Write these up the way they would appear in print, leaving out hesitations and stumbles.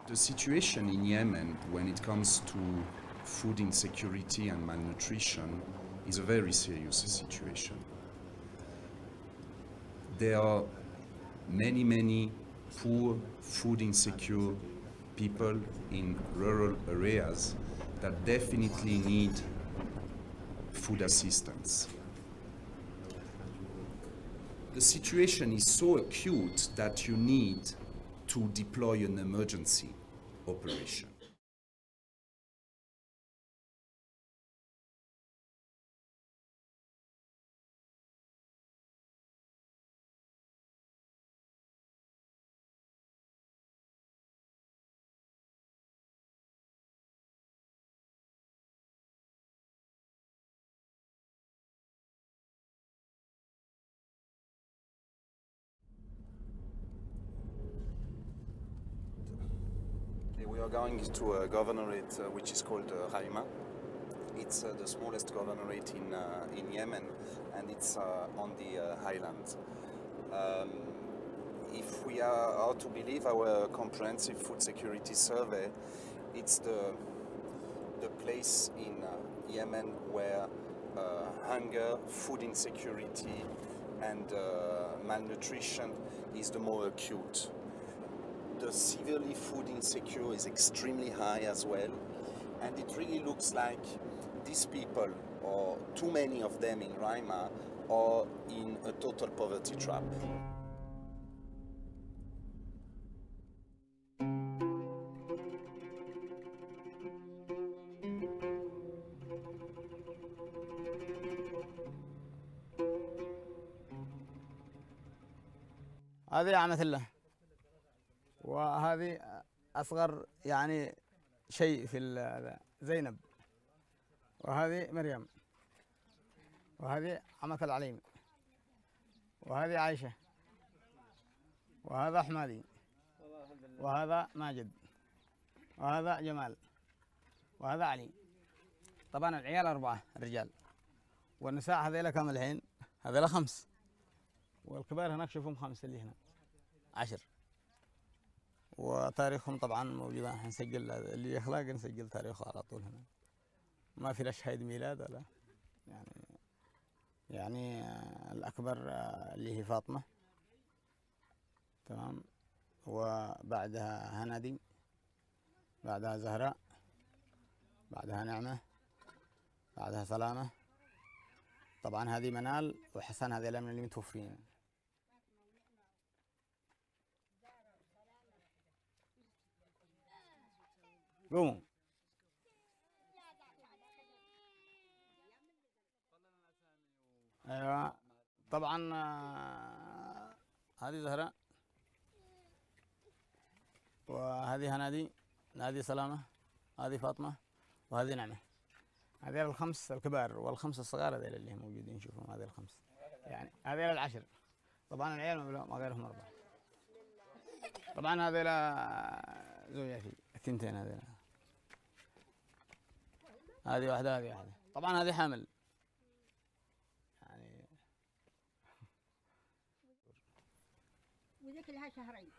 The situation in Yemen when it comes to food insecurity and malnutrition is a very serious situation. There are many poor, food insecure people in rural areas that definitely need food assistance. The situation is so acute that you need to deploy an emergency operation. We are going to a governorate which is called Raima. It's the smallest governorate in Yemen, and it's on the highlands. If we are to believe our comprehensive food security survey, it's the place in Yemen where hunger, food insecurity, and malnutrition is the more acute. The severely food insecure is extremely high as well, and it really looks like these people, or too many of them in Raima, are in a total poverty trap. هذه عامة الله، وهذه أصغر يعني شيء في زينب، وهذه مريم، وهذه عمة العليم، وهذه عائشة، وهذا حمادي، وهذا ماجد، وهذا جمال، وهذا علي. طبعا العيال 4 رجال، والنساء هذيلا كم الحين؟ هذيلا 5، والكبار هناك شوفهم 5 اللي هنا 10. وتاريخهم طبعا موجود، حنسجل اللي يخلق نسجل تاريخه على طول هنا، ما في لا شهيد ميلاد ولا يعني الأكبر اللي هي فاطمة، تمام، وبعدها هندي، بعدها زهراء، بعدها نعمة، بعدها سلامة. طبعا هذه منال وحسن، هذه من اللي متوفين. قوموا. ايوه طبعا هذه زهراء، وهذه هنادي، هذه سلامة، هذه فاطمة، وهذه نعمة. هذول ال5 الكبار، وال5 الصغار هذول اللي هم موجودين، شوفهم هذول ال5 يعني، هذول ال10. طبعا العيال ما غيرهم 4. طبعا هذول زوجاتي الثنتين، هذول هذه واحدة هذه واحدة. طبعا هذه حامل يعني، وذيك لها شهرين.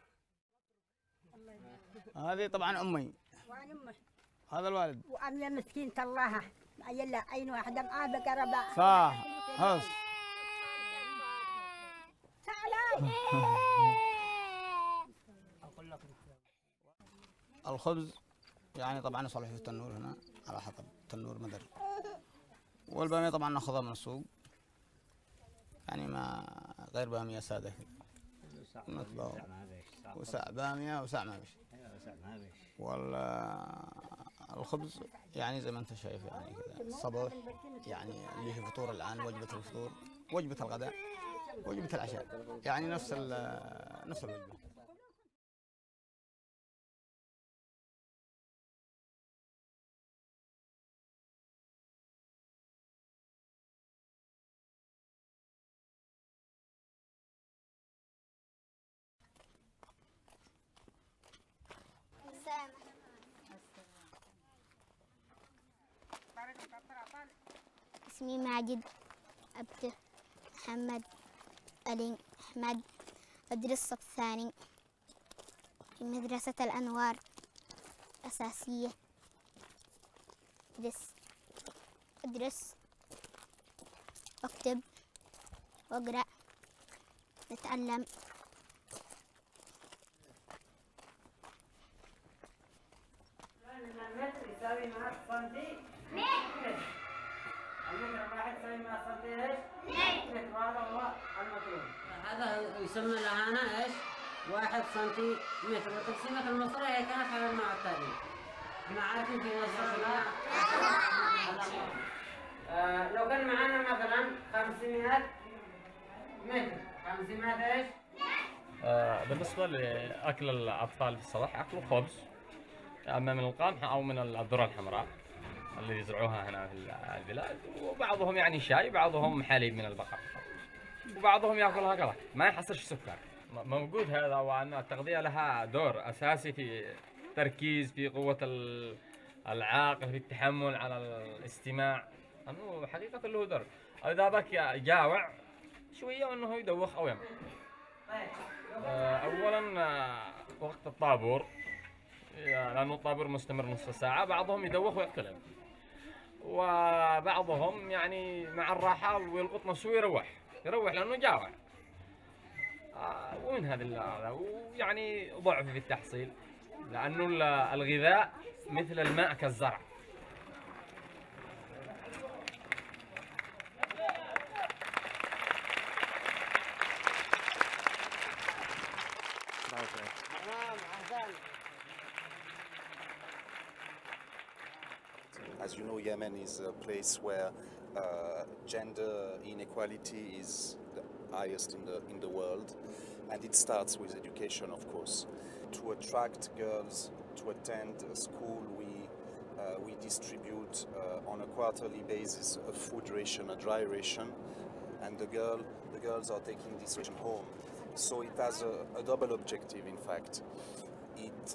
هذه طبعا أمي، وأنا أمه، هذا الوالد، وأنا مسكينة الله يلا عين واحدة معاه بقرباء. صح هوس. تعالي. الخبز يعني طبعا يصلح في التنور هنا على حطب تنور مدر، والبامية طبعا ناخذها من السوق، يعني ما غير بامية سادة نطلع وسع بامية وسع ما بيش. والخبز يعني زي ما انت شايف يعني كذا الصبح، يعني اللي هي فطور الآن، وجبة الفطور، وجبة الغداء، وجبة العشاء، يعني نفس الوجبة. اسمي ماجد عبده محمد علي أحمد، أدرس الصف الثاني في مدرسة الأنوار أساسية. أدرس أكتب وأقرأ نتعلم. المتر يساوي مع سنتي متر. المتر الواحد يساوي مع سنتي ايش؟ متر. هذا هو المطلوب. هذا يسمى لها هنا ايش؟ 1 سنتي متر. وتقسيمة المصرية هي كانت على النوع التالي. احنا عارفين في مصرنا لو كان معانا مثلا 500 متر. 500 ايش؟ بالنسبة لأكل الأطفال في الصباح أكلوا خبز، أما من القمح أو من الذرة الحمراء اللي يزرعوها هنا في البلاد، وبعضهم يعني شاي، بعضهم حليب من البقر، وبعضهم ياكلها هكذا ما يحصلش سكر. موجود هذا، وأن التغذية لها دور أساسي في التركيز، في قوة العاقل، في التحمل على الاستماع، أنه حقيقة له دور. إذا بك جاوع شوية وأنه يدوخ أو يمر. أولا وقت الطابور، لأنه الطابور مستمر نصف ساعة، بعضهم يدوخ ويقتلب، وبعضهم يعني مع الراحة ويلقط نفسه ويروح لأنه جاوع. ومن هذا ويعني ضعف في التحصيل، لأنه الغذاء مثل الماء كالزرع. As you know, Yemen is a place where gender inequality is the highest in the world, and it starts with education, of course. To attract girls to attend a school, we distribute on a quarterly basis a food ration, a dry ration, and the girls are taking this ration home. So it has a double objective, in fact. It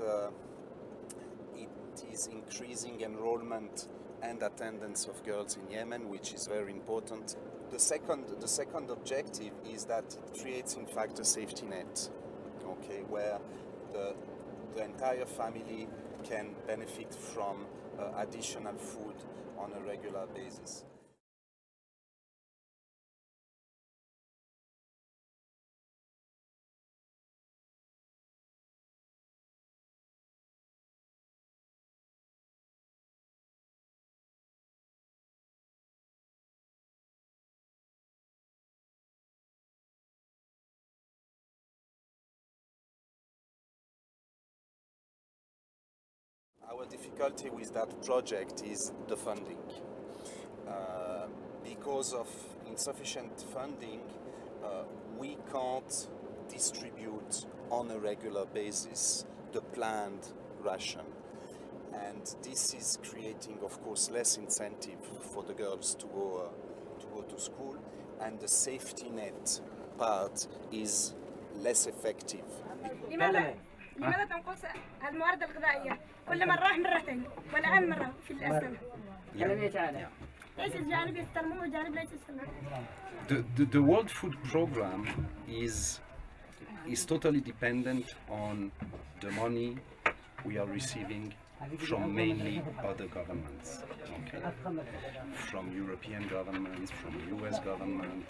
is increasing enrollment and attendance of girls in Yemen, which is very important. The second objective is that it creates, in fact, a safety net, okay, where the entire family can benefit from additional food on a regular basis. Our difficulty with that project is the funding. Because of insufficient funding, we can't distribute on a regular basis the planned ration. And this is creating, of course, less incentive for the girls to go to school, and the safety net part is less effective. لماذا تنقص الموارد الغذائية؟ كل مرة مرتين والآن مرة في السنة. ليس الجانب يستلمون والجانب ليس يستلمون. The World Food Program is totally dependent on the money we are receiving from mainly other governments, okay? From European governments, from US government,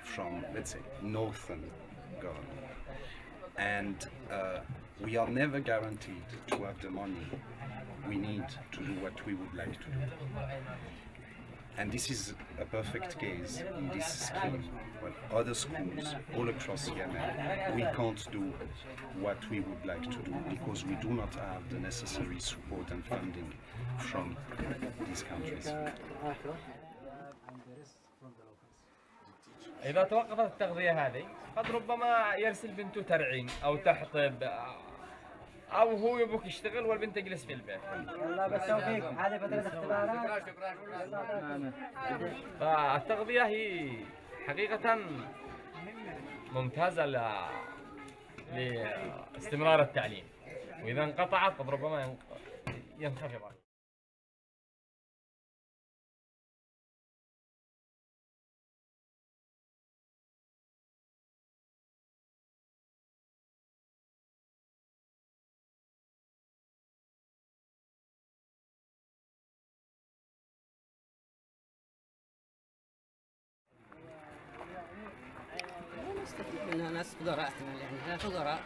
from, let's say, Northern government. And we are never guaranteed to have the money we need to do what we would like to do. And this is a perfect case in this scheme. When other schools all across Yemen, we can't do what we would like to do because we do not have the necessary support and funding from these countries. إذا توقفت التغذية هذه قد ربما يرسل بنته ترعين أو تحطب، أو هو يبوك يشتغل والبنت تجلس في البيت. الله بالتوفيق. هذه فترة اختبارات. فالتغذية هي حقيقة ممتازة لاستمرار التعليم، وإذا انقطعت قد ربما ينخفض. يستفيد منها ناس فقراء احتمال، يعني احنا فقراء،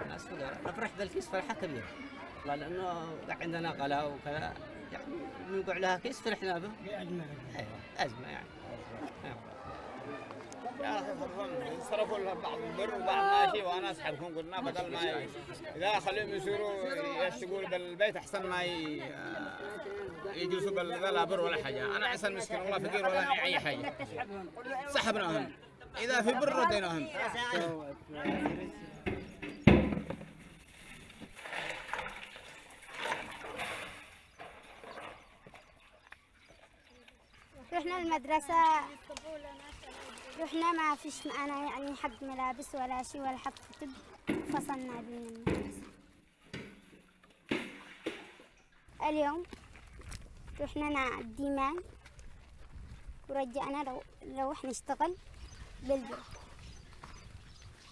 ناس فقراء نفرح بالكيس فرحة كبيرة، لأنه قاعد عندنا غلا وكذا، يعني نوقع لها كيس فرحنا به. أزمة. أيوه أزمة يعني. يا اخي فرهم صرفوا لها بعض البر وبعض ماشي، وانا اسحبكم قلنا بدل ما اذا خليهم يصيروا يشتغلوا بالبيت احسن ما يجلسوا بلا بر ولا حاجه. انا انسان مسكين والله فقير ولا معي اي حاجه، سحبناهم اذا في بر رديناهم. رحنا المدرسة، رحنا ما فيش معنا يعني حق ملابس ولا شيء ولا حق كتب، فصلنا بين المدرسة. اليوم رحنا الديمان ورجعنا نروح نشتغل بالبيت،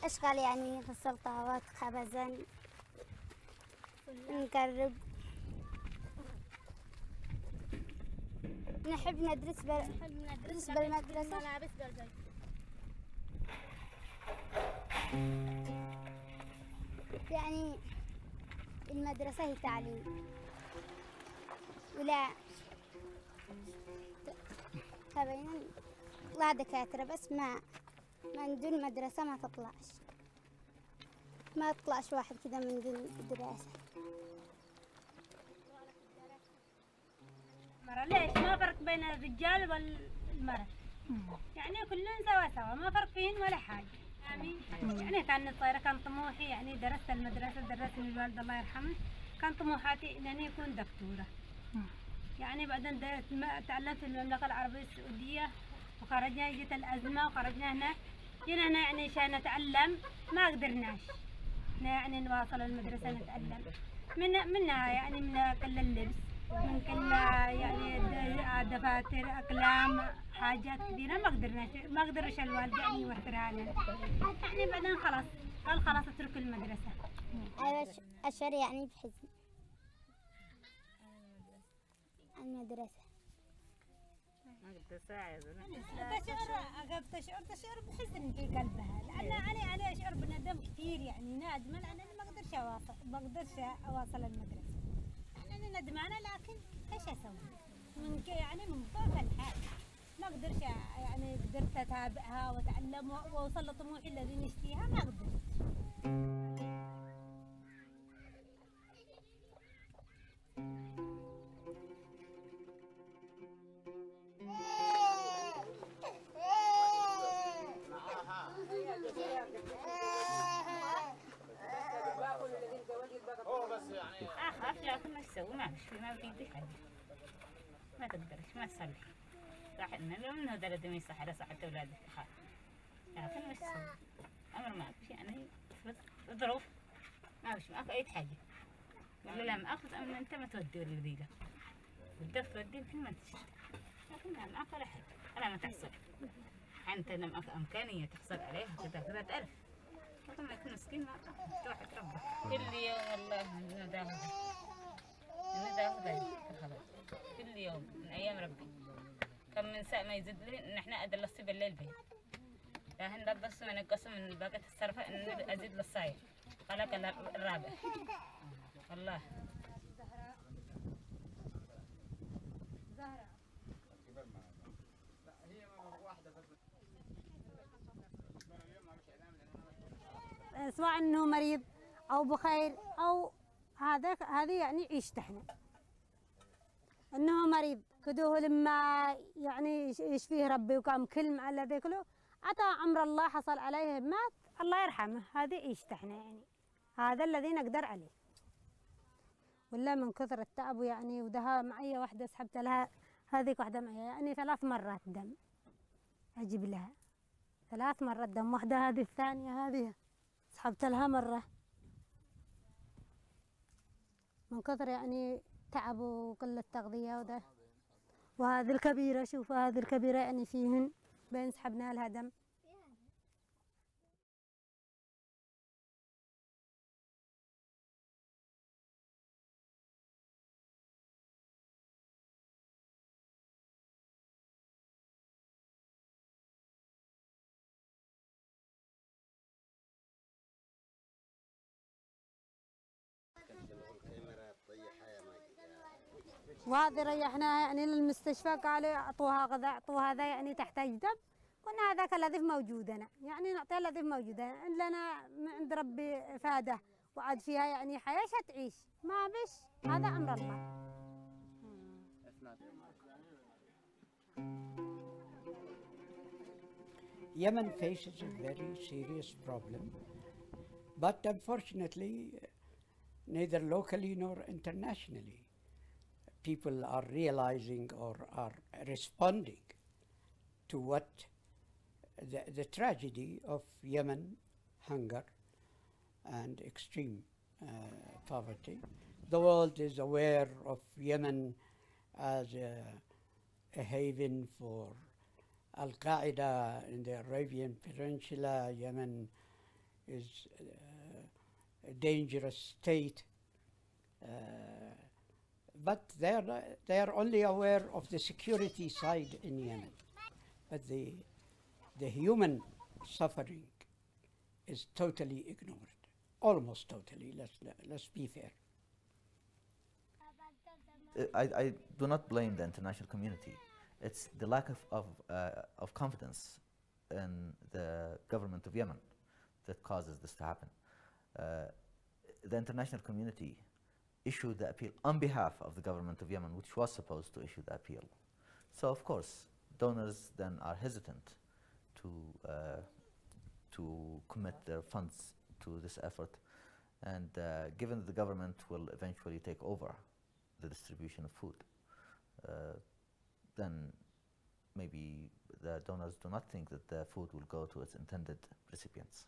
أشغال يعني غسل طاوات، خبزان، نقرب. نحب ندرس بالمدرسة. ملابس بالبيت. يعني المدرسة هي تعليم، ولا تبين طلع دكاترة، بس ما من دون مدرسة ما تطلعش واحد كذا من دون الدراسة. ليش ما فرق بين الرجال والمرأة؟ يعني كلهم سوا ما فرق فيهن ولا حاجة. يعني كان صغيرة كان طموحي، يعني درست المدرسة، درسني الوالد الله يرحمه، كان طموحاتي انني اكون دكتورة. يعني بعدين تعلمت في المملكة العربية السعودية، وخرجنا جت الأزمة وخرجنا هنا، جينا هنا يعني عشان نتعلم ما قدرناش يعني نواصل المدرسة نتعلم منها، يعني من كل اللبس، من كل يعني دفاتر، أقلام، حاجات كثيرة ما قدرش الوالد يعني يوفرها لنا. يعني بعدين خلاص قال خلاص اترك المدرسة. أشعر يعني بحزن المدرسة. تشعر بحزن في قلبها، لأن أنا أشعر بندم كثير، يعني نادمة لأنني ما أقدرش أواصل المدرسة. أنا ندمانة لكن إيش أسوي؟ يعني من ضعف الحال ما أقدرش، يعني قدرت أتابعها وأتعلم وأوصل لطموحي الذي نشتيها ما قدرت. أخاف لكن ما تسوي، ما بتقدر حاجة، ما تقدرش ما تصلي، صح إنه لو منه درد من صحة صحة أولادك أخاف، لكن ما تسوي، أمر ما في يعني ظروف ما في أي حاجة، ولا لا ما أخذ أمن أنت ما تودي الذيلة، بدك تودي مثل ما تشتري، لكن ما معك ولا حاجة، أنا ما تحصل، أنت لما معك إمكانية تحصل عليها كذا تعرف. لكن يكون مسكين ما توحد ربك كل يوم والله نداهد كل يوم من أيام ربي كم من ساعة ما يزيد لي إن إحنا أدلسي بالليل بين لكن رب بس ما نقصه من باقة الصرفة إن أزيد للصاير خلق الرابع والله. سواء انه مريض او بخير او هذه يعني عيشته احنا، انه مريض كدوه لما يعني يشفيه ربي وكم كلمة على ذي كله عطى عمر الله حصل عليه مات الله يرحمه، هذه عيشته احنا يعني هذا الذي نقدر عليه. ولا من كثر التعب يعني ودها معي واحدة سحبت لها هذيك واحدة معي يعني 3 مرات دم أجيب لها 3 مرات دم، واحدة هذه الثانية هذه سحبت لها مرة من كثر يعني تعب وقلة تغذية وده. وهذه الكبيرة شوف هذه الكبيرة يعني فيهن بين سحبنا لها دم. وهذه ريحناها يعني للمستشفى، قالوا اعطوها غذاء، اعطوها هذا يعني تحتاج دم. قلنا هذاك الذي موجودنا، يعني نعطيها الذي موجودنا، لنا عند ربي افاده وعد فيها يعني حياه تعيش، ما بش هذا امر الله. Yemen faces a very serious problem, but unfortunately, neither locally nor internationally, people are realizing or are responding to what the tragedy of Yemen, hunger and extreme poverty. The world is aware of Yemen as a haven for Al-Qaeda in the Arabian Peninsula. Yemen is a dangerous state. But they are only aware of the security side in Yemen. But the human suffering is totally ignored, almost totally. Let's be fair. I do not blame the international community. It's the lack of confidence in the government of Yemen that causes this to happen. The international community issued the appeal on behalf of the government of Yemen, which was supposed to issue the appeal. So of course, donors then are hesitant to commit their funds to this effort. And given that the government will eventually take over the distribution of food, then maybe the donors do not think that the food will go to its intended recipients.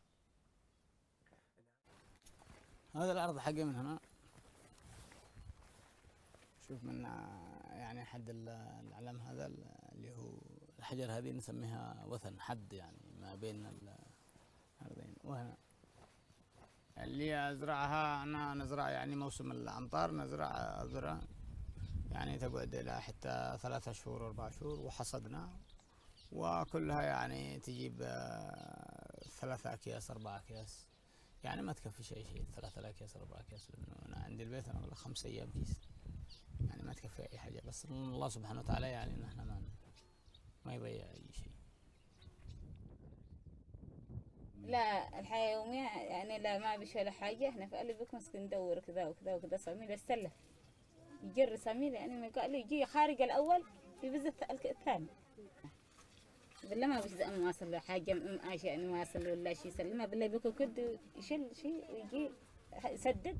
هذا الأرض حقي من هنا، شوف من يعني حد العلم هذا اللي هو الحجر هذه نسميها وثن، حد يعني ما بين الأرضين. وهنا اللي أزرعها أنا نزرع يعني موسم الأمطار، نزرع ذرة يعني تقعد إلى حتى 3 شهور 4 شهور، وحصدنا وكلها يعني تجيب 3 أكياس 4 أكياس، يعني ما تكفي شيء 3 أكياس 4 أكياس، لأنه أنا عندي البيت أنا أقول 5 أيام كيس، يعني ما تكفي أي حاجة، بس الله سبحانه وتعالى يعني إن إحنا ما يضيع أي شيء. لا الحياة يومية يعني لا ما بيش ولا حاجة، إحنا في قلبك مسكين ندور كذا وكذا وكذا. صميل يستلف يجر صميل يعني ما قال يجي خارج الأول يبز الثاني، بالله ما بيش ما واصل حاجة أشياء ما واصل ولا شيء سلمه، بالله بيكون كده يشيل شيء ويجي يسدد.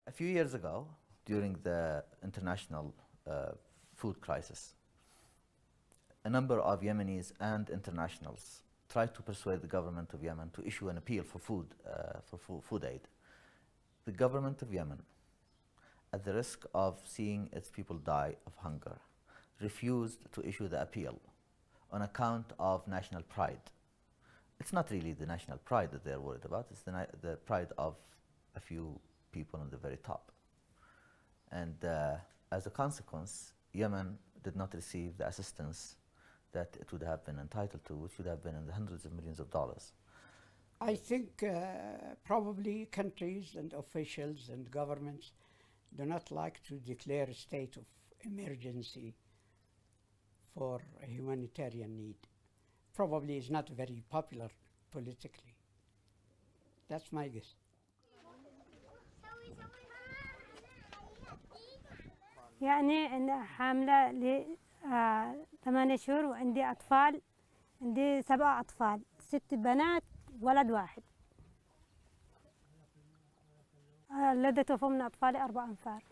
A few years ago, during the international food crisis, a number of Yemenis and internationals tried to persuade the government of Yemen to issue an appeal for food aid. The government of Yemen, at the risk of seeing its people die of hunger, refused to issue the appeal on account of national pride. It's not really the national pride that they're worried about, it's the pride of a few people on the very top. And as a consequence, Yemen did not receive the assistance that it would have been entitled to, which would have been in the hundreds of millions of dollars. I think probably countries and officials and governments do not like to declare a state of emergency for a humanitarian need. Probably is not very popular politically. That's my guess. يعني أنا حاملة ل 8 شهور وعندي أطفال، عندي 7 أطفال، 6 بنات ولد واحد. الذي توفوا من أطفالي 4 أنفار.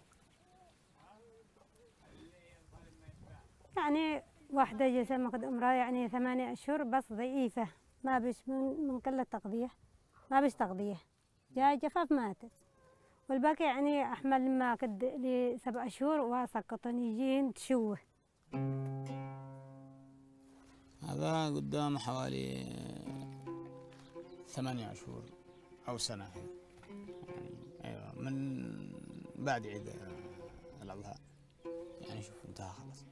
يعني واحدة جسمها قد عمرها يعني 8 أشهر بس ضعيفة، ما بش من قلة تغذية، ما بش تغذية، جاي جفاف ماتت. والباقي يعني أحمل لما قد لي 7 شهور وسقطن يجين تشوه. هذا قدام حوالي 8 شهور أو سنة يعني. أيوة من بعد عيد الأضحى يعني. شوف انتهى خلاص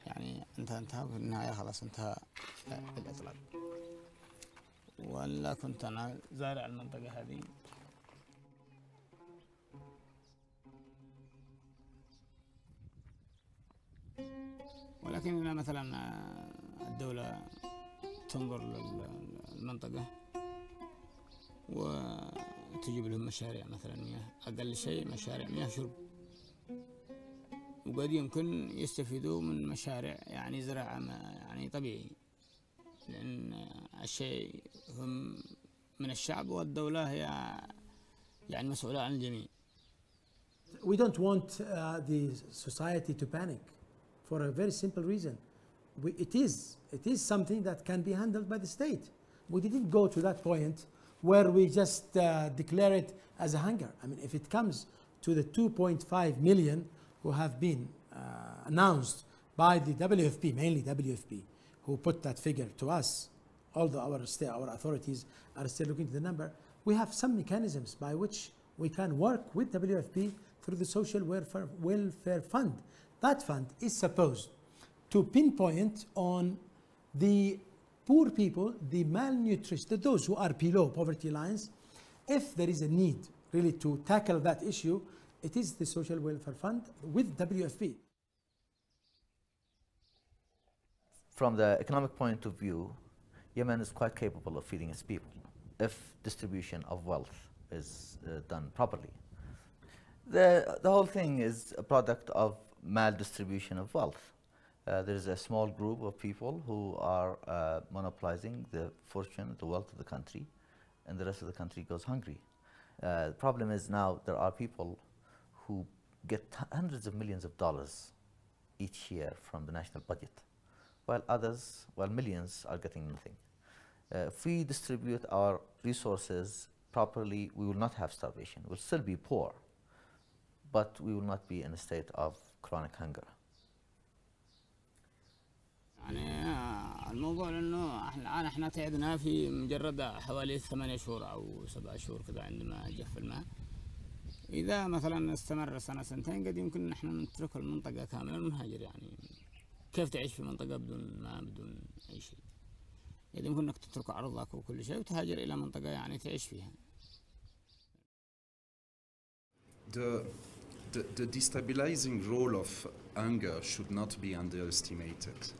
يعني. انتهى في النهاية خلاص انتهى الإطلاق. ولا كنت أنا زارع المنطقة هذه. ولكن إذا مثلا الدولة تنظر للمنطقة وتجيب لهم مشاريع مثلا مياه، أقل شيء مشاريع مياه شرب، وقد يمكن يستفيدوا من مشاريع يعني زراعة يعني طبيعي، لأن الشيء هم من الشعب والدولة هي يعني مسؤولة عن الجميع. We don't want the society to panic for a very simple reason. It is something that can be handled by the state. We didn't go to that point where we just declare it as a hunger. I mean, if it comes to the 2.5 million who have been announced by the WFP, mainly WFP, who put that figure to us, although our authorities are still looking at the number, we have some mechanisms by which we can work with WFP through the Social Welfare Fund. That fund is supposed to pinpoint on the poor people, the malnourished, those who are below poverty lines. If there is a need really to tackle that issue, it is the Social Welfare Fund with WFP. From the economic point of view, Yemen is quite capable of feeding its people if distribution of wealth is done properly. The whole thing is a product of maldistribution of wealth. There is a small group of people who are monopolizing the fortune, the wealth of the country, and the rest of the country goes hungry. The problem is now there are people who get hundreds of millions of dollars each year from the national budget, while others, while millions are getting nothing. If we distribute our resources properly, we will not have starvation. We'll still be poor, but we will not be in a state of chronic hunger. يعني الموضوع لأنه احنا تعبنا في مجرد حوالي 8 شهور أو 7 شهور كذا عندما جف الماء. إذا مثلا استمر سنة سنتين قد يمكن نحن نترك المنطقة كاملة ونهاجر. يعني كيف تعيش في منطقة بدون ماء بدون أي شيء؟ قد يمكن إنك تترك أرضك وكل شيء وتهاجر إلى منطقة يعني تعيش فيها. The destabilizing role of hunger should not be underestimated.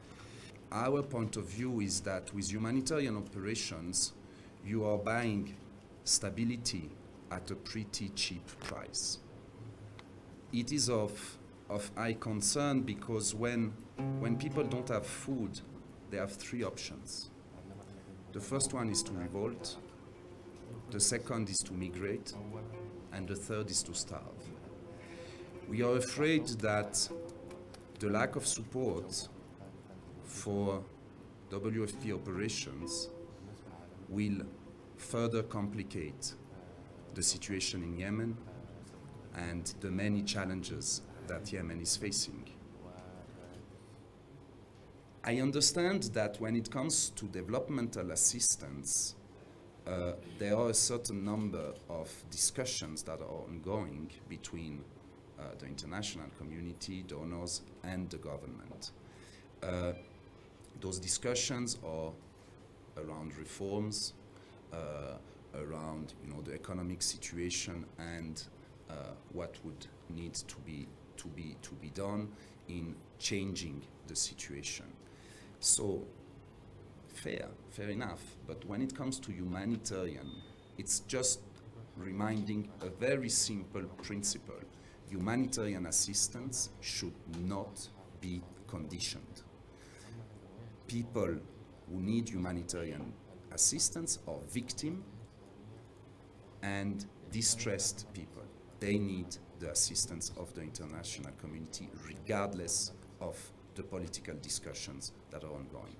Our point of view is that with humanitarian operations, you are buying stability at a pretty cheap price. It is of high concern because when people don't have food, they have 3 options. The first one is to revolt, the second is to migrate, and the third is to starve. We are afraid that the lack of support for WFP operations will further complicate the situation in Yemen and the many challenges that Yemen is facing. I understand that when it comes to developmental assistance, there are a certain number of discussions that are ongoing between the international community, donors, and the government. Those discussions are around reforms, around the economic situation and what would need to be done in changing the situation. So fair enough, but when it comes to humanitarian, it's just reminding a very simple principle. Humanitarian assistance should not be conditioned. People who need humanitarian assistance are victims and distressed people. They need the assistance of the international community regardless of the political discussions that are ongoing.